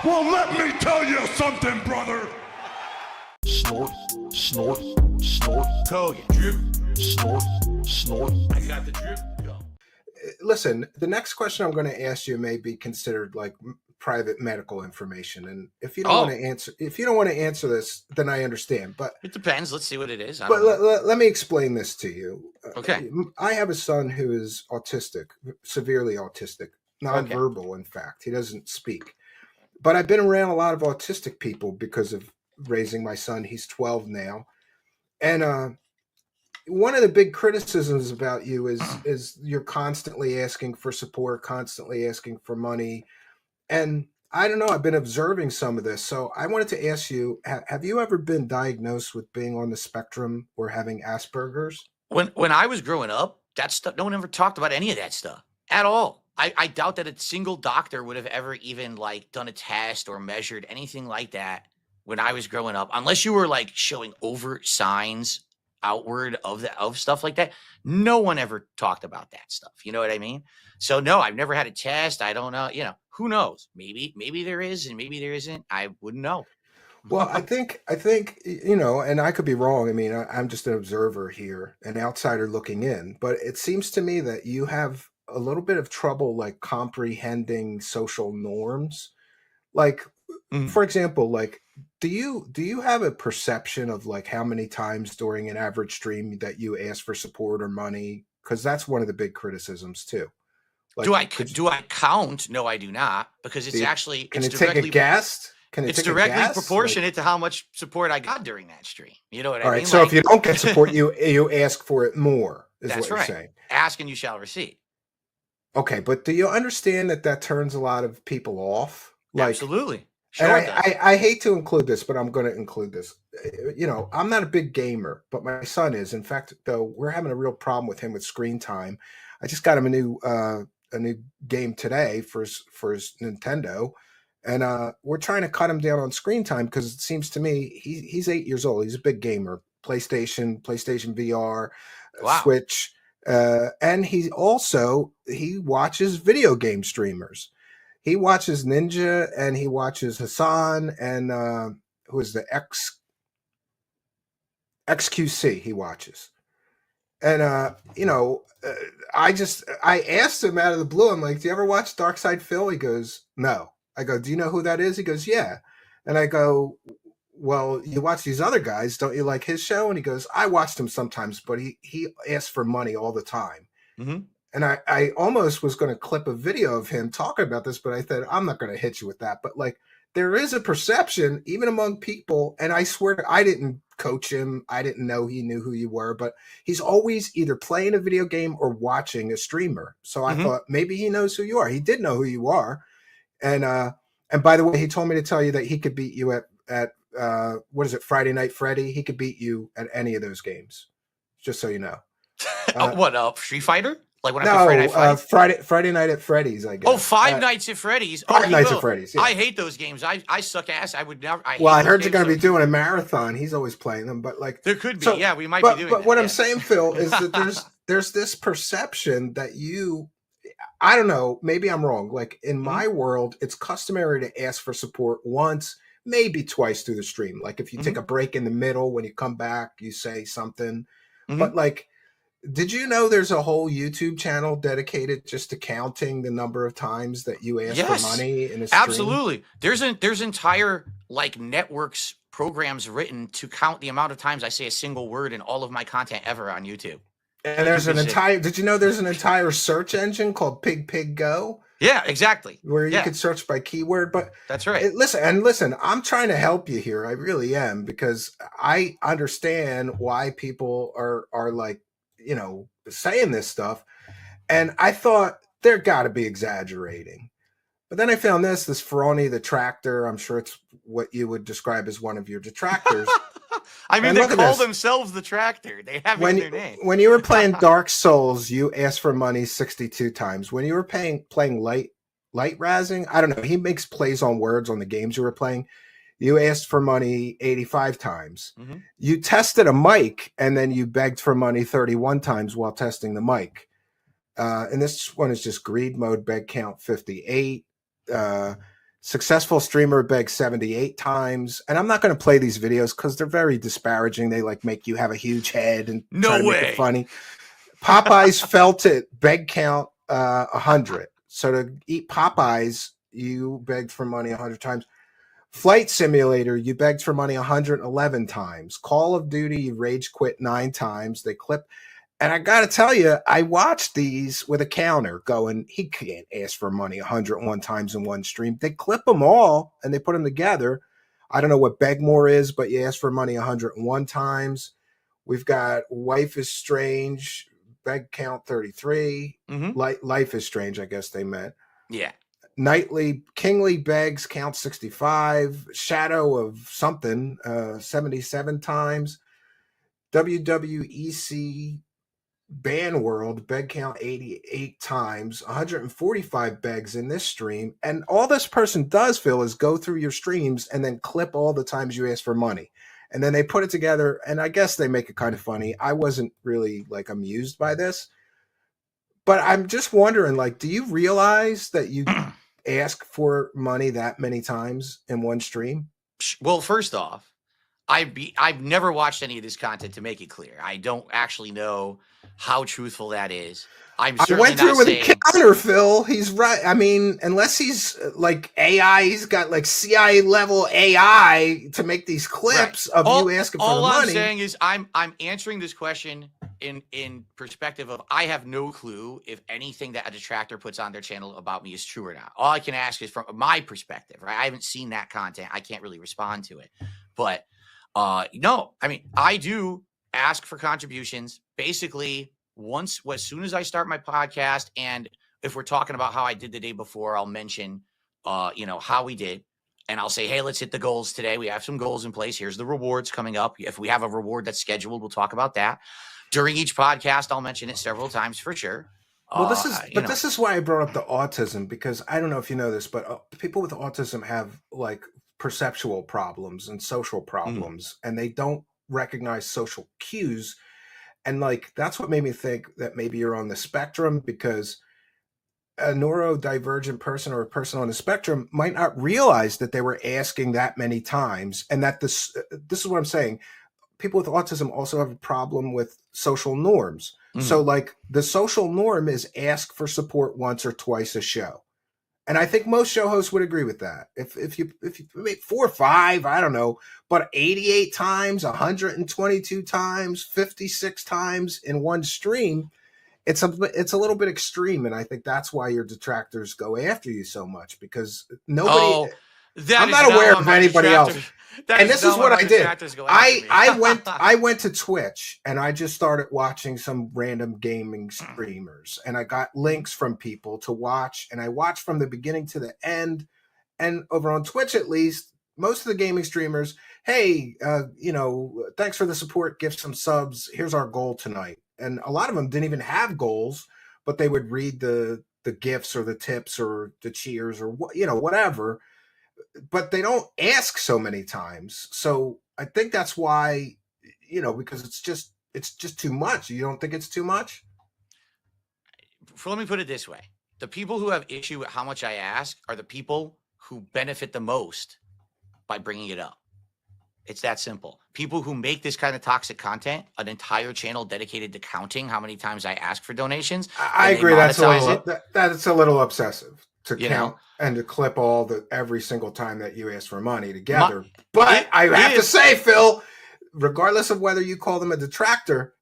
Well, let me tell you something, brother. Snort, snort, snort. Kogan. Drip. Snort, snort. I got the drip. Go. Listen, the next question I'm going to ask you may be considered like private medical information, and if you don't want to answer this, then I understand. But it depends. Let's see what it is. Let me explain this to you. Okay. I have a son who is autistic, severely autistic, nonverbal. In fact, he doesn't speak. But I've been around a lot of autistic people because of raising my son. He's 12 now, and one of the big criticisms about you is you're constantly asking for support, constantly asking for money. And I don't know, I've been observing some of this. So I wanted to ask you, have you ever been diagnosed with being on the spectrum or having Asperger's? When I was growing up, that stuff, no one ever talked about any of that stuff at all. I doubt that a single doctor would have ever even like done a test or measured anything like that when I was growing up, unless you were like showing overt signs outward of stuff like that. No one ever talked about that stuff. You know what I mean? So no, I've never had a test. I don't know. You know, who knows? Maybe there is and maybe there isn't. I wouldn't know. Well, I think, you know, and I could be wrong. I mean, I'm just an observer here, an outsider looking in, but it seems to me that you have a little bit of trouble like comprehending social norms. Like, for example, like, do you have a perception of like how many times during an average stream that you ask for support or money? Because that's one of the big criticisms too. Like, do I count? No, I do not, because it's actually can it take a guess? It's directly proportionate to how much support I got during that stream. You know what I mean? All right. So if you don't get support, you ask for it more. That's what you're saying. Ask and you shall receive. Okay, but do you understand that turns a lot of people off? Like, absolutely. Sure, and I hate to include this, but I'm going to include this. You know, I'm not a big gamer, but my son is. In fact, though, we're having a real problem with him with screen time. I just got him a new game today for his Nintendo, and we're trying to cut him down on screen time because it seems to me he's 8 years old. He's a big gamer. PlayStation VR, wow. Switch, and he watches video game streamers. He watches Ninja and he watches Hassan and who is the XQC he watches. And you know, I asked him out of the blue, I'm like, do you ever watch Darksydephil? He goes, no. I go, do you know who that is? He goes, yeah. And I go, well, you watch these other guys, don't you like his show? And he goes, I watched him sometimes, but he asks for money all the time. Mm-hmm. And I almost was going to clip a video of him talking about this, but I thought, I'm not going to hit you with that. But like, there is a perception, even among people, and I swear I didn't coach him. I didn't know he knew who you were, but he's always either playing a video game or watching a streamer. So I thought maybe he knows who you are. He did know who you are. And by the way, he told me to tell you that he could beat you at what is it, Friday Night Freddy? He could beat you at any of those games, just so you know. What, Street Fighter? Like when I Friday Night at Freddy's, I guess. Oh, Five Nights at Freddy's. Five Nights at Freddy's. Yeah. I hate those games. I suck ass. I would never. I heard you're going to be doing a marathon. He's always playing them, but like there could be. Yeah, we might be doing. But what I'm saying, Phil, is that there's this perception that I don't know. Maybe I'm wrong. Like in my world, it's customary to ask for support once, maybe twice through the stream. Like if you take a break in the middle, when you come back, you say something. But like, did you know there's a whole YouTube channel dedicated just to counting the number of times that you ask for money in a stream? Absolutely. There's entire like networks programs written to count the amount of times I say a single word in all of my content ever on YouTube. And there's did you know there's an entire search engine called Pig Go? Yeah, exactly. Where you could search by keyword, but that's right. Listen, I'm trying to help you here. I really am, because I understand why people are like, you know, saying this stuff. And I thought they're got to be exaggerating. But then I found this Ferroni the tractor. I'm sure it's what you would describe as one of your detractors. I mean, they call themselves the tractor. They have it in their name. When you were playing Dark Souls, you asked for money 62 times. When you were playing light razzing, I don't know. He makes plays on words on the games you were playing. You asked for money 85 times. You tested a mic, and then you begged for money 31 times while testing the mic. And this one is just greed mode, beg count 58. Successful streamer begged 78 times. And I'm not going to play these videos because they're very disparaging. They like make you have a huge head and try to make it funny. Popeyes felt it, beg count 100. So to eat Popeyes, you begged for money 100 times. Flight Simulator, you begged for money 111 times. Call of Duty, you rage quit 9 times. They clip. And I got to tell you, I watched these with a counter going, he can't ask for money 101 times in one stream. They clip them all and they put them together. I don't know what beg more is, but you ask for money 101 times. We've got Wife is Strange, beg count 33. Life is Strange, I guess they meant. Yeah. Nightly Kingly begs count 65. Shadow of something 77 times. WWEC Ban World beg count 88 times. 145 begs in this stream. And all this person does, Phil, is go through your streams and then clip all the times you ask for money. And then they put it together, and I guess they make it kind of funny. I wasn't really like amused by this. But I'm just wondering, like, do you realize that you ask for money that many times in one stream? Well, first off, I've never watched any of this content to make it clear. I don't actually know how truthful that is. I went through with a counter, Phil. He's right. I mean, unless he's like AI, he's got like CIA level AI to make these clips of you asking for the money. All I'm saying is I'm answering this question in perspective of I have no clue if anything that a detractor puts on their channel about me is true or not. All I can ask is from my perspective, right? I haven't seen that content. I can't really respond to it. But no, I mean, I do ask for contributions basically as soon as I start my podcast. And if we're talking about how I did the day before, I'll mention, how we did. And I'll say, hey, let's hit the goals today. We have some goals in place. Here's the rewards coming up. If we have a reward that's scheduled, we'll talk about that. During each podcast, I'll mention it several times for sure. Well, this is why I brought up the autism, because I don't know if you know this, but people with autism have like perceptual problems and social problems, and they don't recognize social cues. And like, that's what made me think that maybe you're on the spectrum, because a neurodivergent person or a person on the spectrum might not realize that they were asking that many times. And that this is what I'm saying. People with autism also have a problem with social norms. So like the social norm is ask for support once or twice a show. And I think most show hosts would agree with that. If you make 4 or 5, I don't know, but 88 times, 122 times, 56 times in one stream, it's a little bit extreme. And I think that's why your detractors go after you so much, because nobody. I'm not aware of anybody else. And this is what I did. I went to Twitch and I just started watching some random gaming streamers, and I got links from people to watch, and I watched from the beginning to the end. And over on Twitch, at least, most of the gaming streamers, hey, thanks for the support, give some subs, here's our goal tonight. And a lot of them didn't even have goals, but they would read the gifts or the tips or the cheers or whatever. But they don't ask so many times. So I think that's why, because it's just too much. You don't think it's too much? Let me put it this way. The people who have issue with how much I ask are the people who benefit the most by bringing it up. It's that simple. People who make this kind of toxic content, an entire channel dedicated to counting how many times I ask for donations. I agree. That's a little obsessive to count and to clip every single time that you ask for money together. But I have to say, Phil, regardless of whether you call them a detractor,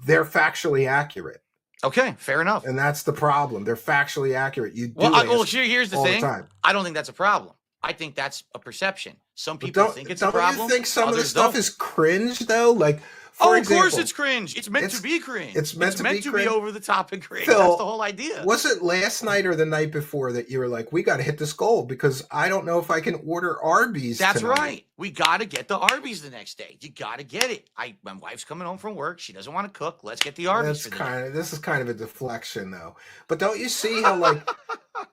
they're factually accurate. Okay, fair enough. And that's the problem. They're factually accurate. Here's the thing. I don't think that's a problem. I think that's a perception. Some people think it's a problem. Don't you think some of the stuff is cringe, though? Like, of course it's cringe. It's meant to be cringe. It's meant to be over the top and cringe. Phil, that's the whole idea. Was it last night or the night before that you were like, we got to hit this goal because I don't know if I can order Arby's That's tonight. Right. We got to get the Arby's the next day. You got to get it. My wife's coming home from work. She doesn't want to cook. Let's get the Arby's This is kind of a deflection, though. But don't you see how, like,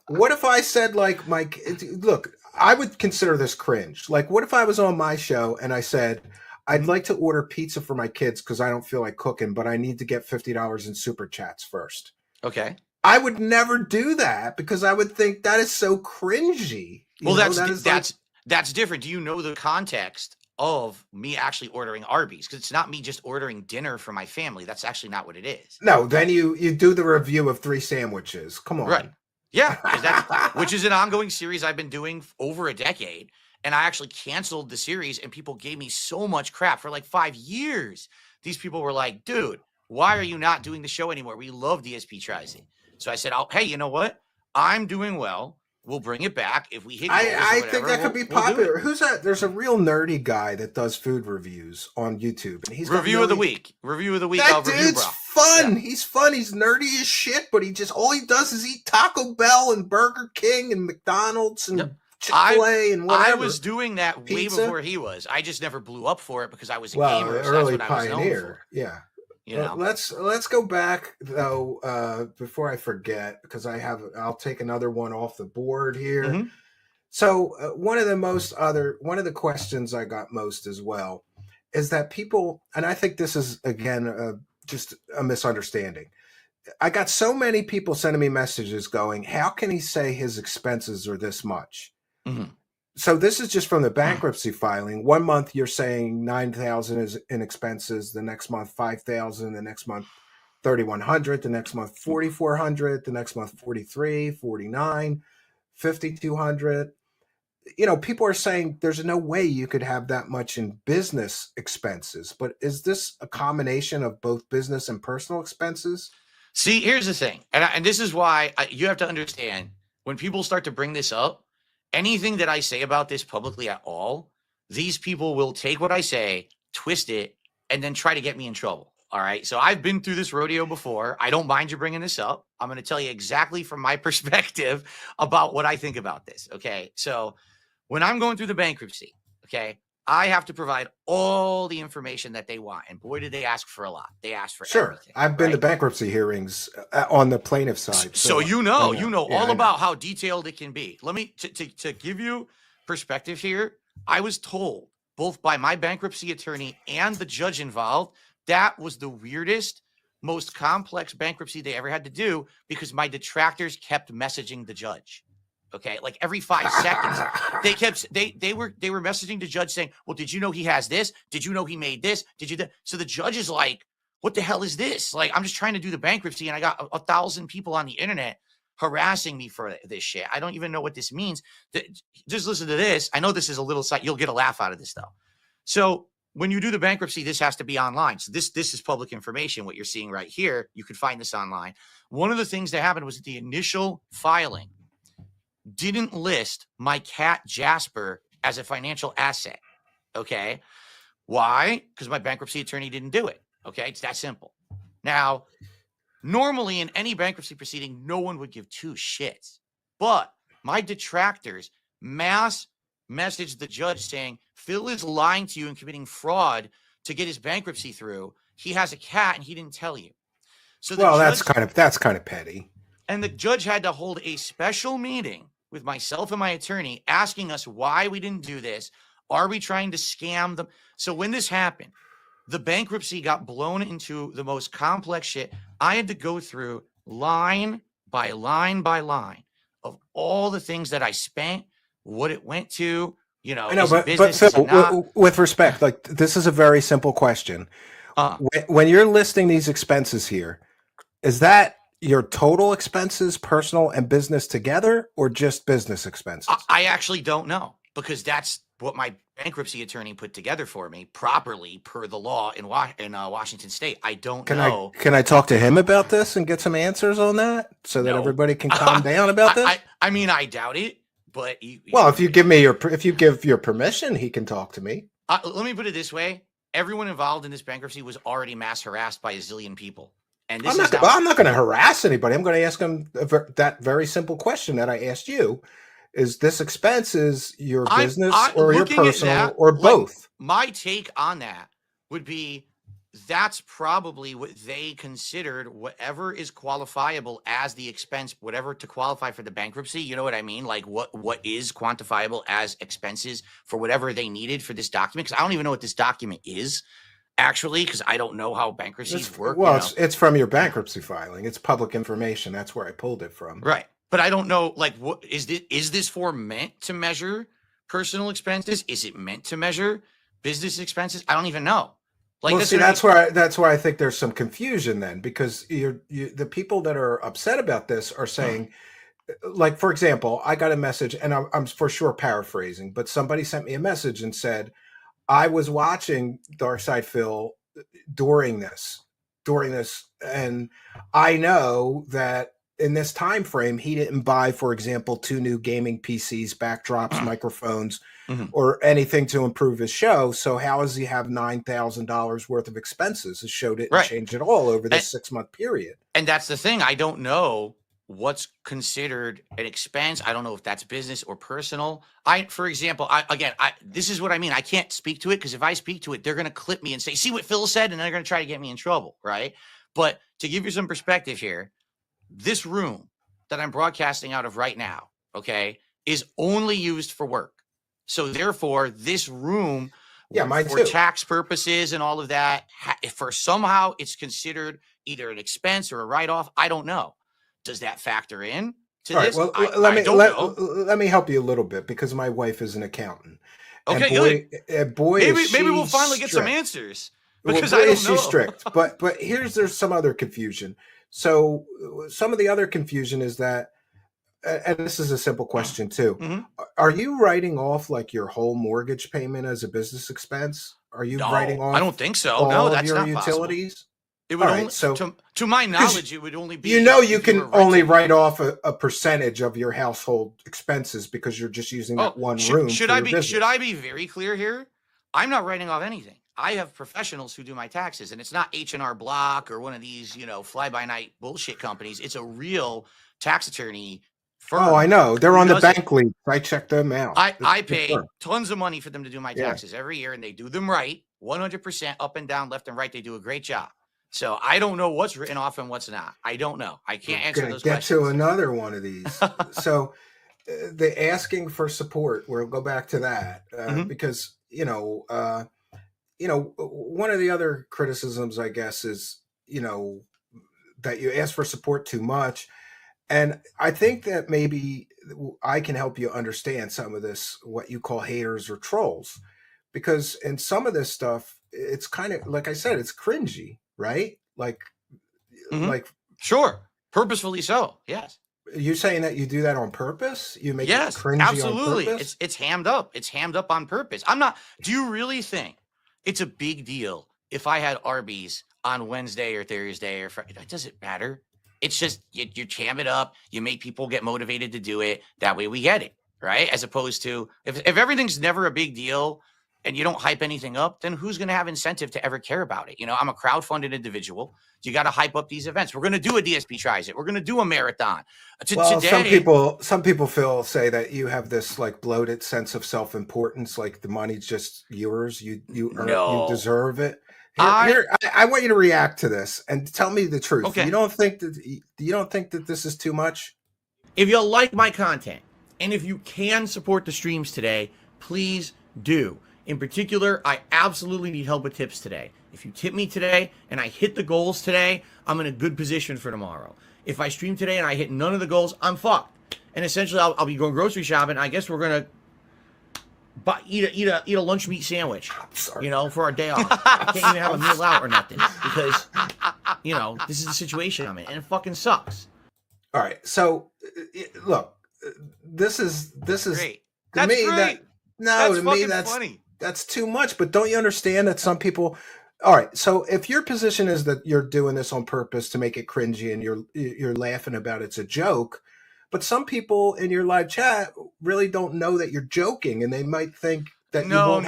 what if I said, like, Mike, look, I would consider this cringe. Like, what if I was on my show and I said, I'd like to order pizza for my kids because I don't feel like cooking, but I need to get $50 in super chats first. Okay. I would never do that because I would think that is so cringy. Well, that's different. Do you know the context of me actually ordering Arby's? Because it's not me just ordering dinner for my family. That's actually not what it is. No, then you do the review of 3 sandwiches. Come on. Right. Yeah, which is an ongoing series I've been doing over a decade. And I actually canceled the series and people gave me so much crap for like 5 years. These people were like, dude, why are you not doing the show anymore? We love DSP Trisy. So I said, oh, hey, you know what? I'm doing well. We'll bring it back if we hit. I think that could be popular. Who's that? There's a real nerdy guy that does food reviews on YouTube, and he's Review of the week. That dude's fun. Yeah. He's fun. He's nerdy as shit, but all he does is eat Taco Bell and Burger King and McDonald's and Chick-fil-A and whatever. I was doing that way before he was. I just never blew up for it because I was a gamer. So early that's what pioneer. I was known for. Yeah. You know? Let's go back though before I forget, because I'll take another one off the board here. Mm-hmm. So one of the questions I got most as well is that people, and I think this is again just a misunderstanding. I got so many people sending me messages going, how can he say his expenses are this much? Mm-hmm. So this is just from the bankruptcy filing. 1 month you're saying 9,000 is in expenses. The next month 5,000. The next month 3,100. The next month 4,400. The next month 43, 49, 5,200. People are saying there's no way you could have that much in business expenses. But is this a combination of both business and personal expenses? See, here's the thing, and this is why you have to understand when people start to bring this up. Anything that I say about this publicly at all, these people will take what I say, twist it, and then try to get me in trouble. All right. So I've been through this rodeo before. I don't mind you bringing this up. I'm going to tell you exactly from my perspective about what I think about this. Okay. So when I'm going through the bankruptcy, okay, I have to provide all the information that they want. And boy, did they ask for a lot. They asked for everything. I've been to bankruptcy hearings on the plaintiff side. So you know all about how detailed it can be. Let me, to give you perspective here, I was told both by my bankruptcy attorney and the judge involved, that was the weirdest, most complex bankruptcy they ever had to do because my detractors kept messaging the judge. Okay, like every 5 seconds, they were messaging the judge saying, "Well, did you know he has this? Did you know he made this? Did you?" So the judge is like, "What the hell is this? Like, I'm just trying to do the bankruptcy, and I got 1,000 people on the internet harassing me for this shit. I don't even know what this means. Just listen to this. I know this is a little side. You'll get a laugh out of this though. So when you do the bankruptcy, this has to be online. So this is public information. What you're seeing right here, you could find this online. One of the things that happened was that the initial filing didn't list my cat Jasper as a financial asset. Okay. Why? Because my bankruptcy attorney didn't do it. Okay. It's that simple. Now, normally in any bankruptcy proceeding, no one would give 2 shits. But my detractors mass messaged the judge saying, Phil is lying to you and committing fraud to get his bankruptcy through. He has a cat and he didn't tell you. So that's kind of petty. And the judge had to hold a special meeting with myself and my attorney asking us why we didn't do this. Are we trying to scam them? So when this happened, the bankruptcy got blown into the most complex shit. I had to go through line by line by line of all the things that I spent, what it went to, I know, but Phil, with respect, like this is a very simple question. When you're listing these expenses here, is that your total expenses, personal and business together, or just business expenses? I actually don't know because that's what my bankruptcy attorney put together for me properly per the law in Washington State. I don't know. Can I talk to him about this and get some answers on that so that everybody can calm down about this? I mean, I doubt it, but if you give your permission, he can talk to me. Let me put it this way: everyone involved in this bankruptcy was already mass harassed by a zillion people. And I'm not going to harass anybody. I'm going to ask him that very simple question that I asked you. Is this expenses your business or your personal or both? My take on that would be that's probably what they considered whatever is qualifiable as the expense, whatever to qualify for the bankruptcy. You know what I mean? Like what is quantifiable as expenses for whatever they needed for this document? Because I don't even know what this document is. actually, because I don't know how bankruptcies work. Well, it's from your bankruptcy filing. It's public information. That's where I pulled it from. Right. But I don't know, like, what is this for meant to measure personal expenses? Is it meant to measure business expenses? I don't even know. Like, well, see, that's why I think there's some confusion then, because the people that are upset about this are saying, like, for example, I got a message, and I'm for sure paraphrasing, but somebody sent me a message and said, I was watching Darksydephil during this, and I know that in this time frame, he didn't buy, for example, 2 new gaming PCs, backdrops, microphones, or anything to improve his show. So how does he have $9,000 worth of expenses? His show didn't change at all over this 6-month period. And that's the thing. I don't know what's considered an expense. I don't know if that's business or personal. For example, this is what I mean. I can't speak to it, because if I speak to it, they're going to clip me and say, see what Phil said, and they're going to try to get me in trouble, right? But to give you some perspective here, this room that I'm broadcasting out of right now, okay, is only used for work. So therefore, this room, for tax purposes and all of that, for somehow it's considered either an expense or a write-off. I don't know. Does that factor in to this? Well, let me help you a little bit, because my wife is an accountant. Okay, maybe we'll finally get some answers, because I don't know. She's strict, but there's some other confusion. So some of the other confusion is that, and this is a simple question too. Are you writing off like your whole mortgage payment as a business expense? Are you writing off? I don't think so. All no, of that's your not utilities. Possible. It would only, so to my knowledge, it would only be. You can only write off a percentage of your household expenses, because you're just using that one room. Should I be very clear here? I'm not writing off anything. I have professionals who do my taxes, and it's not H&R Block or one of these, fly-by-night bullshit companies. It's a real tax attorney firm. Oh, I know. They're on the bank league. I check them out. I pay tons of money for them to do my taxes every year, and they do them right, 100% up and down, left and right. They do a great job. So I don't know what's written off and what's not. I don't know. I can't answer those questions. Get to another one of these. So the asking for support, we'll go back to that, because, one of the other criticisms, I guess, is, that you ask for support too much. And I think that maybe I can help you understand some of this, what you call haters or trolls, because in some of this stuff, it's kind of, like I said, it's cringy, right? Like sure. Purposefully so. Yes. You're saying that you do that on purpose? You make it cringy absolutely. on purpose? It's hammed up. It's hammed up on purpose. Do you really think it's a big deal if I had Arby's on Wednesday or Thursday or Friday? Does it matter? It's just you jam it up. You make people get motivated to do it. That way we get it, right? As opposed to if everything's never a big deal and you don't hype anything up, then who's going to have incentive to ever care about it? I'm a crowdfunded individual. You got to hype up these events. We're going to do a DSP Tries It. We're going to do a marathon. Today, some people say that you have this like bloated sense of self-importance, like the money's just yours. You deserve it. I want you to react to this and tell me the truth. Okay. You don't think that this is too much? If you like my content and if you can support the streams today, please do. In particular, I absolutely need help with tips today. If you tip me today and I hit the goals today, I'm in a good position for tomorrow. If I stream today and I hit none of the goals, I'm fucked. And essentially, I'll be going grocery shopping. I guess we're gonna eat a Lunchmeat sandwich, for our day off. I can't even have a meal out or nothing because, this is the situation I'm in, and it fucking sucks. All right, so look, this is great. To me great. That's funny. That's too much. But don't you understand that some people? All right, so if your position is that you're doing this on purpose to make it cringy and you're laughing about it's a joke, but some people in your live chat really don't know that you're joking, and they might think that no.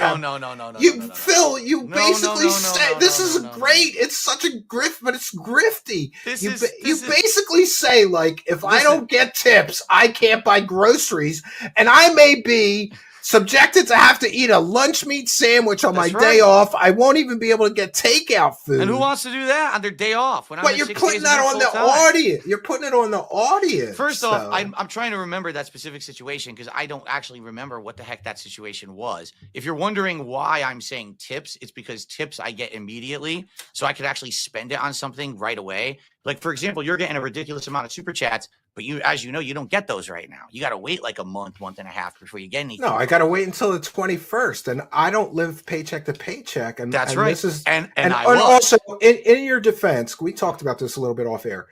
Phil, you basically say this is great. It's such a grift, but it's grifty. You basically say, like, if I don't get tips, I can't buy groceries, and I may be subjected to have to eat a lunch meat sandwich on That's my day right. off. I won't even be able to get takeout food. And who wants to do that on their day off? When I'm But in you're 6 putting days that a week on the full-time? audience. You're putting it on the audience. First off, so. I'm trying to remember that specific situation because I don't actually remember what the heck that situation was. If you're wondering why I'm saying tips, it's because tips I get immediately, so I could actually spend it on something right away. Like, for example, you're getting a ridiculous amount of super chats, but you, as you know, you don't get those right now. You got to wait like a month and a half before you get anything. No, I got to wait until the 21st, and I don't live paycheck to paycheck. And That's and right. This is, and and I was. also, in your defense, we talked about this a little bit off air.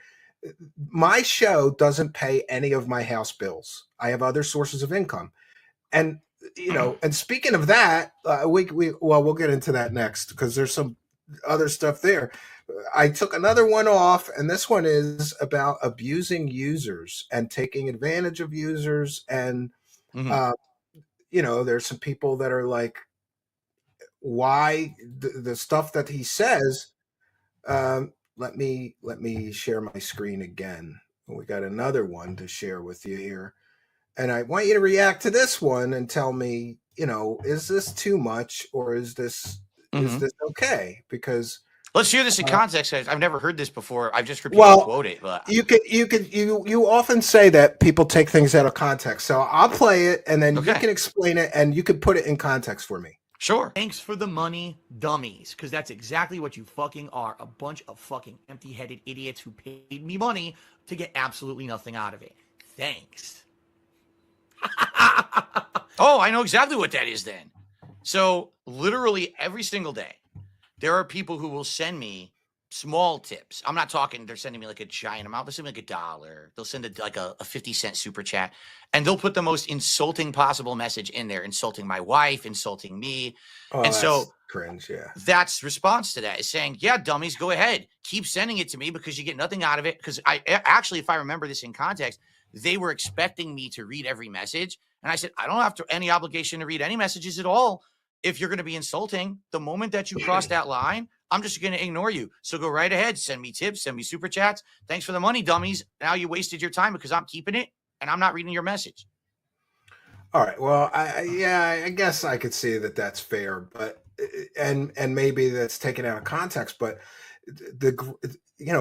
My show doesn't pay any of my house bills. I have other sources of income, and and speaking of that, we'll get into that next because there's some other stuff there. I took another one off, and this one is about abusing users and taking advantage of users. And there's some people that are like, why the stuff that he says. Let me share my screen again. We got another one to share with you here, and I want you to react to this one and tell me, is this too much or is this okay? Because let's hear this in context. I've never heard this before. I've just heard people quote it, but you often say that people take things out of context. So I'll play it, and then you can explain it, and you can put it in context for me. Sure. Thanks for the money, dummies, because that's exactly what you fucking are. A bunch of fucking empty-headed idiots who paid me money to get absolutely nothing out of it. Thanks. Oh, I know exactly what that is then. So literally every single day, there are people who will send me small tips. I'm not talking, they're sending me like a giant amount. They'll send me like $1. They'll send like a 50-cent super chat, and they'll put the most insulting possible message in there, insulting my wife, insulting me. Oh, and so cringe, yeah. That's response to that is saying, yeah, dummies, go ahead. Keep sending it to me because you get nothing out of it. Because I actually, if I remember this in context, they were expecting me to read every message. And I said, I don't have any obligation to read any messages at all. If you're going to be insulting, the moment that you cross that line, I'm just going to ignore you. So go right ahead. Send me tips. Send me super chats. Thanks for the money, dummies. Now you wasted your time because I'm keeping it and I'm not reading your message. All right. Well, I guess I could see that that's fair, but and maybe that's taken out of context. But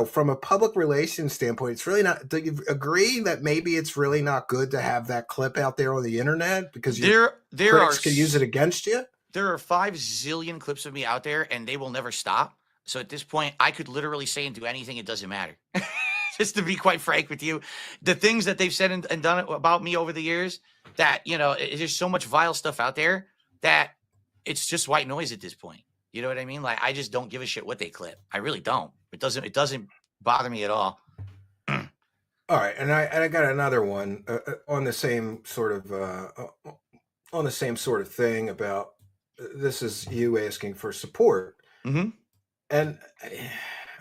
from a public relations standpoint, it's really not. Do you agree that maybe it's really not good to have that clip out there on the internet because critics could use it against you? There are 5 zillion clips of me out there, and they will never stop. So at this point, I could literally say and do anything. It doesn't matter. Just to be quite frank with you, the things that they've said and done about me over the years, that, there's so much vile stuff out there that it's just white noise at this point. You know what I mean? Like, I just don't give a shit what they clip. I really don't. It doesn't bother me at all. All right. And I got another one on the same sort of thing about, this is you asking for support. Mm-hmm. And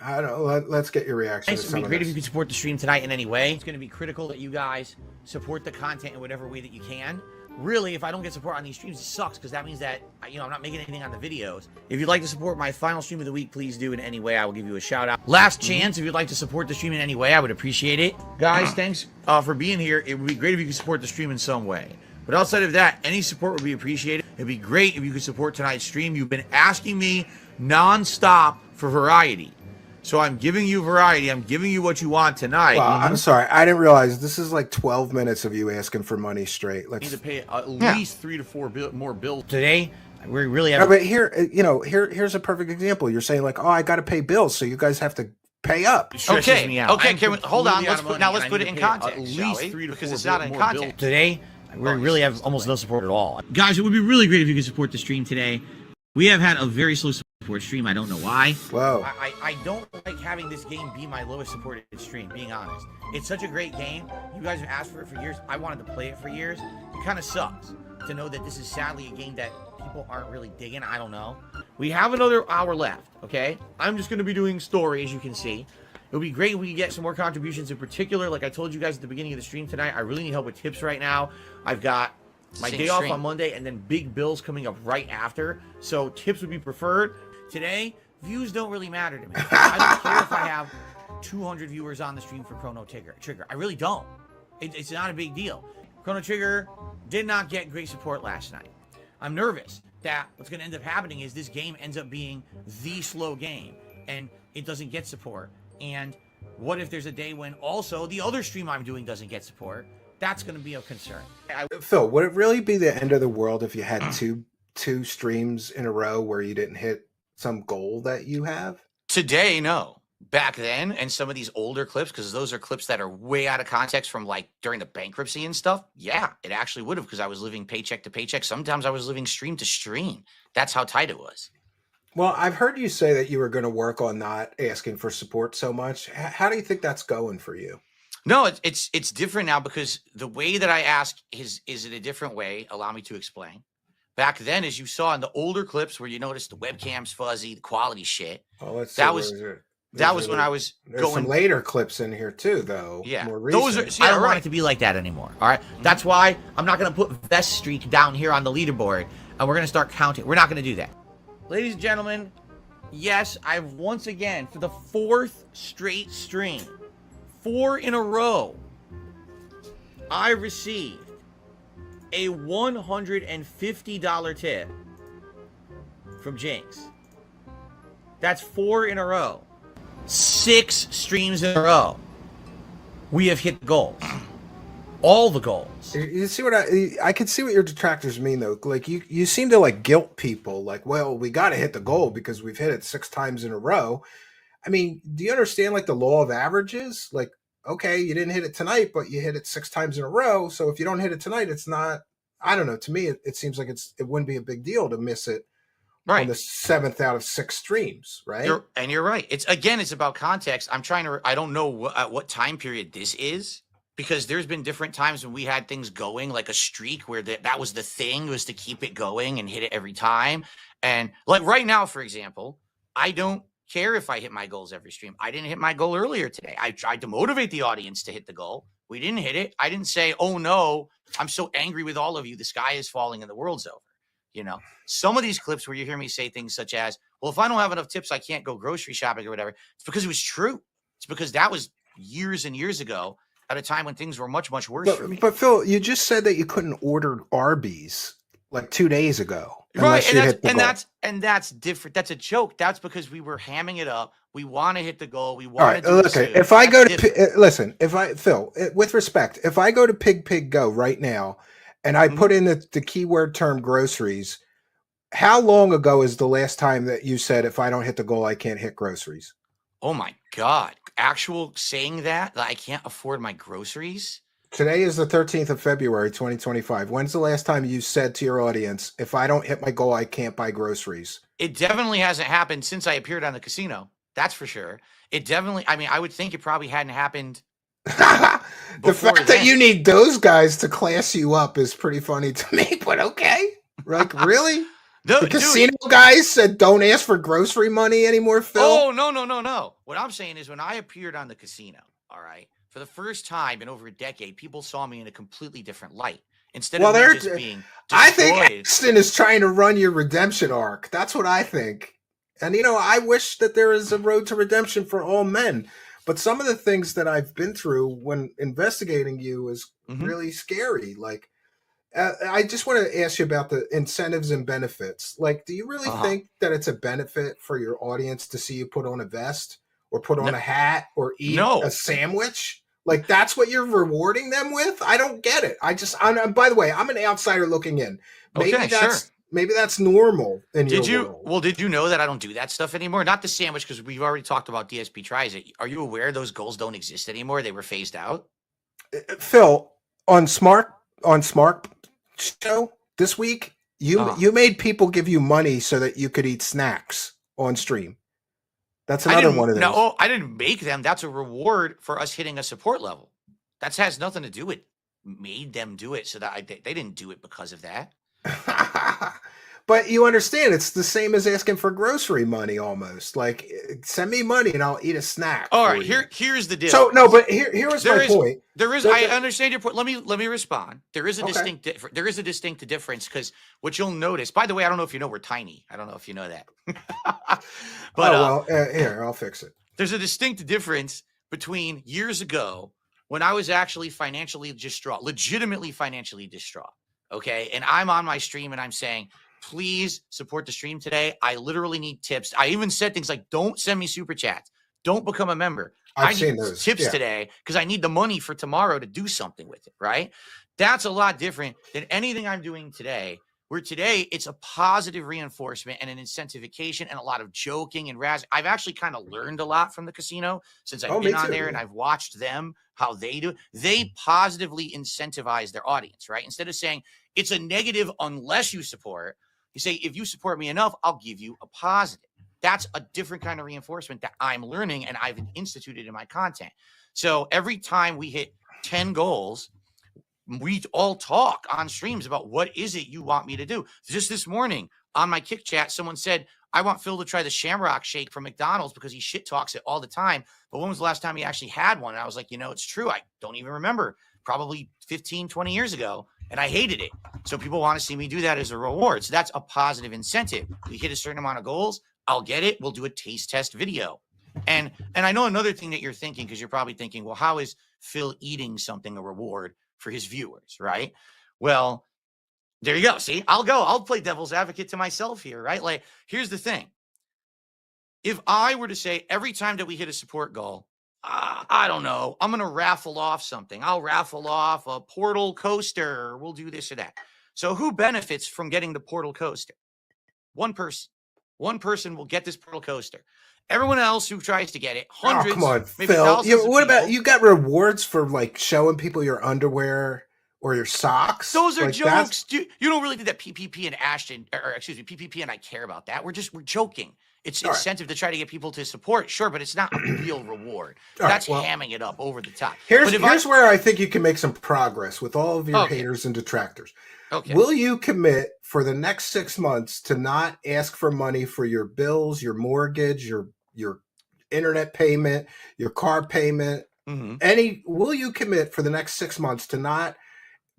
I don't know, let's get your reaction. It would be great if you could support the stream tonight in any way. It's going to be critical that you guys support the content in whatever way that you can. Really, if I don't get support on these streams, it sucks because that means that, I'm not making anything on the videos. If you'd like to support my final stream of the week, please do in any way. I will give you a shout out. Last chance, if you'd like to support the stream in any way, I would appreciate it. Guys, thanks for being here. It would be great if you could support the stream in some way. But outside of that, any support would be appreciated. It'd be great if you could support tonight's stream. You've been asking me nonstop for variety. So I'm giving you variety. I'm giving you what you want tonight. Well, I'm sorry. I didn't realize this is like 12 minutes of you asking for money straight. Need to pay at least 3 to 4 more bills today. We really have. No, but here's a perfect example. You're saying like, oh, I got to pay bills, so you guys have to pay up. Okay. Me out. Okay. Can we hold on? Let's put it in context. At least 3 to 4 because it's not in context today. We really have almost no support at all. Guys, it would be really great if you could support the stream today. We have had a very slow support stream. I don't know why. Whoa. I don't like having this game be my lowest supported stream, being honest. It's such a great game. You guys have asked for it for years. I wanted to play it for years. It kind of sucks to know that this is sadly a game that people aren't really digging. I don't know. We have another hour left, okay? I'm just going to be doing story, as you can see. It would be great if we could get some more contributions. In particular, like I told you guys at the beginning of the stream tonight, I really need help with tips right now. I've got my day off on Monday and then big bills coming up right after. So tips would be preferred. Today, views don't really matter to me. I don't care if I have 200 viewers on the stream for Chrono Trigger. I really don't. It's not a big deal. Chrono Trigger Did not get great support last night. I'm nervous that what's going to end up happening is this game ends up being the slow game and it doesn't get support. And what if there's a day when also the other stream I'm doing doesn't get support? That's going to be a concern. Phil, would it really be the end of the world if you had two streams in a row where you didn't hit some goal that you have? Today, no. Back then, and some of these older clips, because those are clips that are way out of context from like during the bankruptcy and stuff. Yeah, it actually would have, because I was living paycheck to paycheck. Sometimes I was living stream to stream. That's how tight it was. Well, I've heard you say that you were going to work on not asking for support so much. How do you think that's going for you? No, it's different now, because the way that I ask is it a different way? Allow me to explain. Back then, as you saw in the older clips where you noticed the webcam's fuzzy, the quality shit. Oh, let's see. That was when I was There's some later clips in here too, though. Yeah, more recent. Those are. See, I don't want it to be like that anymore. All right, that's why I'm not going to put Vest Streak down here on the leaderboard, and we're going to start counting. We're not going to do that, ladies and gentlemen. Yes, I've once again, for the 4th straight stream, 4 in a row, I received a $150 tip from Jinx. That's 4 in a row. 6 streams in a row. We have hit the goals. All the goals. You see what I can see what your detractors mean though. Like you seem to like guilt people. Like, well, we got to hit the goal because we've hit it 6 times in a row. I mean, do you understand like the law of averages? Like, okay, you didn't hit it tonight, but you hit it 6 times in a row. So if you don't hit it tonight, it's not. I don't know. To me, it seems like it wouldn't be a big deal to miss it. Right. On the 7th out of 6 streams, right? You're right. It's about context. I don't know what time period this is, because there's been different times when we had things going, like a streak where that was the thing, was to keep it going and hit it every time. And like right now, for example, I don't care if I hit my goals every stream. I didn't hit my goal earlier today. I tried to motivate the audience to hit the goal. We didn't hit it. I didn't say, oh no, I'm so angry with all of you. The sky is falling and the world's over. You know, some of these clips where you hear me say things such as, well, if I don't have enough tips, I can't go grocery shopping or whatever. It's because it was true. It's because that was years and years ago, at a time when things were much, much worse for me. But Phil, you just said that you couldn't order Arby's like 2 days ago. Right. And that's different. That's a joke. That's because we were hamming it up. We want to hit the goal. We want to do it. Okay. If I go to listen, Phil, with respect, if I go to Pig Go right now, and I put in the keyword term groceries, how long ago is the last time that you said, if I don't hit the goal, I can't hit groceries? Oh my God. Actual saying that I can't afford my groceries? Today is the 13th of February, 2025. When's the last time you said to your audience, if I don't hit my goal, I can't buy groceries? It definitely hasn't happened since I appeared on the casino. That's for sure. It definitely, I mean, I would think it probably hadn't happened. The fact that you need those guys to class you up is pretty funny to me, but okay. Like, really? The casino guys said don't ask for grocery money anymore, Phil? Oh, no. What I'm saying is when I appeared on the casino, all right, for the first time in over a decade, people saw me in a completely different light. Instead of me just being destroyed. I think Ashton is trying to run your redemption arc. That's what I think. And, you know, I wish that there is a road to redemption for all men. But some of the things that I've been through when investigating you is really scary. Like, I just want to ask you about the incentives and benefits. Like, do you really think that it's a benefit for your audience to see you put on a vest or put on a hat or eat a sandwich? Like, that's what you're rewarding them with? I don't get it. By the way, I'm an outsider looking in. Maybe that's normal in your world. Well, did you know that I don't do that stuff anymore? Not the sandwich, because we've already talked about DSP tries it. Are you aware those goals don't exist anymore? They were phased out. Phil, on Smart Show this week, you made people give you money so that you could eat snacks on stream. That's another one of those. No, I didn't make them. That's a reward for us hitting a support level. That has nothing to do with made them do it. So that they didn't do it because of that. But you understand, it's the same as asking for grocery money almost. Like, send me money and I'll eat a snack. All right, here's the deal. So no, but here's my point. I understand your point. Let me respond. There is a distinct difference, because what you'll notice. By the way, I don't know if you know we're tiny. I don't know if you know that. But here, I'll fix it. There's a distinct difference between years ago when I was actually financially distraught, legitimately financially distraught. Okay. And I'm on my stream and I'm saying, please support the stream today. I literally need tips. I even said things like, don't send me super chats. Don't become a member. I I've seen need those. tips Yeah. today because I need the money for tomorrow to do something with it. Right. That's a lot different than anything I'm doing today, where today it's a positive reinforcement and an incentivization and a lot of joking and razz. I've actually kind of learned a lot from the casino since I've Oh, me been on too, there and yeah. I've watched them, how they do. They positively incentivize their audience, right? Instead of saying it's a negative unless you support, you say, if you support me enough, I'll give you a positive. That's a different kind of reinforcement that I'm learning and I've instituted in my content. So every time we hit 10 goals, we all talk on streams about what is it you want me to do. Just this morning on my Kick chat, someone said, I want Phil to try the Shamrock Shake from McDonald's because he shit talks it all the time. But when was the last time he actually had one? And I was like, it's true. I don't even remember. Probably 15, 20 years ago. And I hated it. So people want to see me do that as a reward. So that's a positive incentive. We hit a certain amount of goals. I'll get it. We'll do a taste test video. And I know another thing that you're thinking, because you're probably thinking, well, how is Phil eating something a reward for his viewers, right? Well, there you go. See, I'll play devil's advocate to myself here, right? Like, here's the thing. If I were to say every time that we hit a support goal, I don't know, I'm going to raffle off something. I'll raffle off a portal coaster, or we'll do this or that. So who benefits from getting the portal coaster? One person. One person will get this portal coaster. Everyone else who tries to get it, hundreds, come on, maybe Phil. thousands of What about people. you? Got rewards for like showing people your underwear or your socks? Those are Like, jokes. You don't really do that. PPP and Ashton, or excuse me, PPP and I care about that. We're joking. It's All right. incentive to try to get people to support, sure, but it's not a real reward. All right, That's well, hamming it up over the top. Here's But if here's where I think you can make some progress with all of your Okay. haters and detractors. Okay. Will you commit for the next 6 months to not ask for money for your bills, your mortgage, your internet payment, your car payment? Will you commit for the next 6 months to not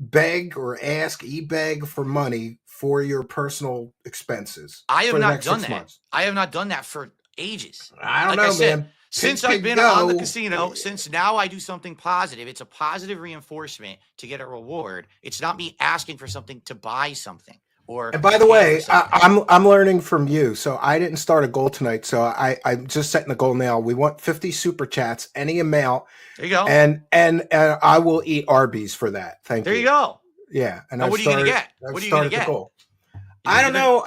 beg or ask, beg for money for your personal expenses? I have for the not next done 6 that. months? I have not done that for ages. I don't Like know, I said, man. Since Pig, I've been pig, on the go. casino, since now I do something positive, it's a positive reinforcement to get a reward. It's not me asking for something to buy something. Or And by the pay way, for something. I'm learning from you. So I didn't start a goal tonight. So I'm just setting the goal now. We want 50 super chats, any amount, There you go. and I will eat Arby's for that. Thank you. There you go. Yeah. And Now, what are you gonna get? I've What are you gonna started the get? goal. You I don't gonna- know.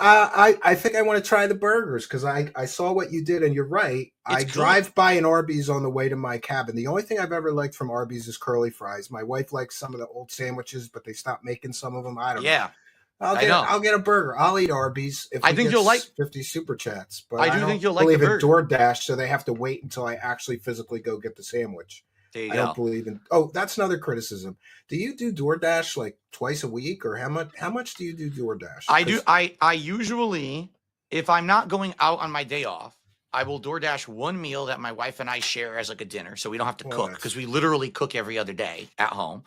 I think I want to try the burgers because I saw what you did, and you're right. I good. drive by an Arby's on the way to my cabin. The only thing I've ever liked from Arby's is curly fries. My wife likes some of the old sandwiches, but they stopped making some of them. I don't know. Yeah. I'll get a burger. I'll eat Arby's if I we think get you'll like- 50 super chats. But I do don't think you'll like the believe in DoorDash, so they have to wait until I actually physically go get the sandwich. There you I go. don't believe in. Oh, that's another criticism. Do you do DoorDash like twice a week, or how much do you do DoorDash? I do. I usually, if I'm not going out on my day off, I will DoorDash one meal that my wife and I share as like a dinner, so we don't have to Well, cook, because we literally cook every other day at home.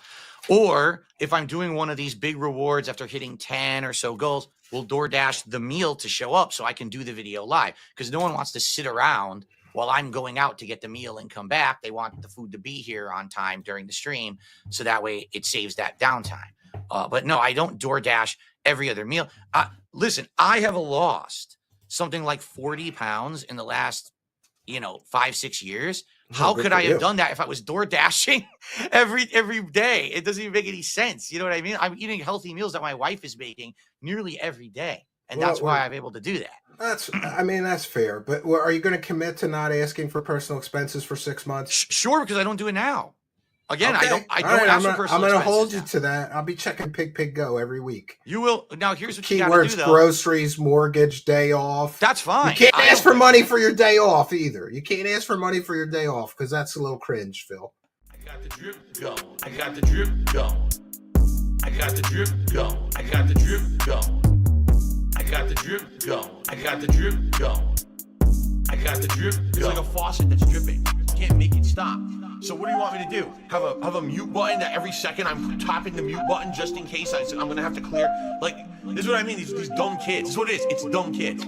Or if I'm doing one of these big rewards after hitting 10 or so goals, we'll DoorDash the meal to show up so I can do the video live, because no one wants to sit around while I'm going out to get the meal and come back. They want the food to be here on time during the stream, so that way it saves that downtime. But no, I don't DoorDash every other meal. Listen, I have lost something like 40 pounds in the last, 5-6 years. How good could for I have you. done that if I was door dashing every day? It doesn't even make any sense. You know what I mean? I'm eating healthy meals that my wife is making nearly every day. And that's why I'm able to do that. That's fair. But are you going to commit to not asking for personal expenses for 6 months? Sure, because I don't do it now. Again, Okay. I don't All right, ask for personal I'm going to expenses hold you now. to that. I'll be checking Pig Go every week. You will. Now, here's what you got to Keywords: do, though. groceries, mortgage, day off. That's fine. You can't I ask don't- for money for your day off either. You can't ask for money for your day off because that's a little cringe, Phil. I got the drip going. I got the drip going. I got the drip going. I got the drip going. I got the drip going. I got the drip going. I got the drip It's like a going. faucet that's dripping. You can't make it stop. So what do you want me to do? Have a mute button that every second I'm tapping the mute button just in case I'm gonna have to clear? Like, this is what I mean. These dumb kids. This is what it is. It's dumb kids.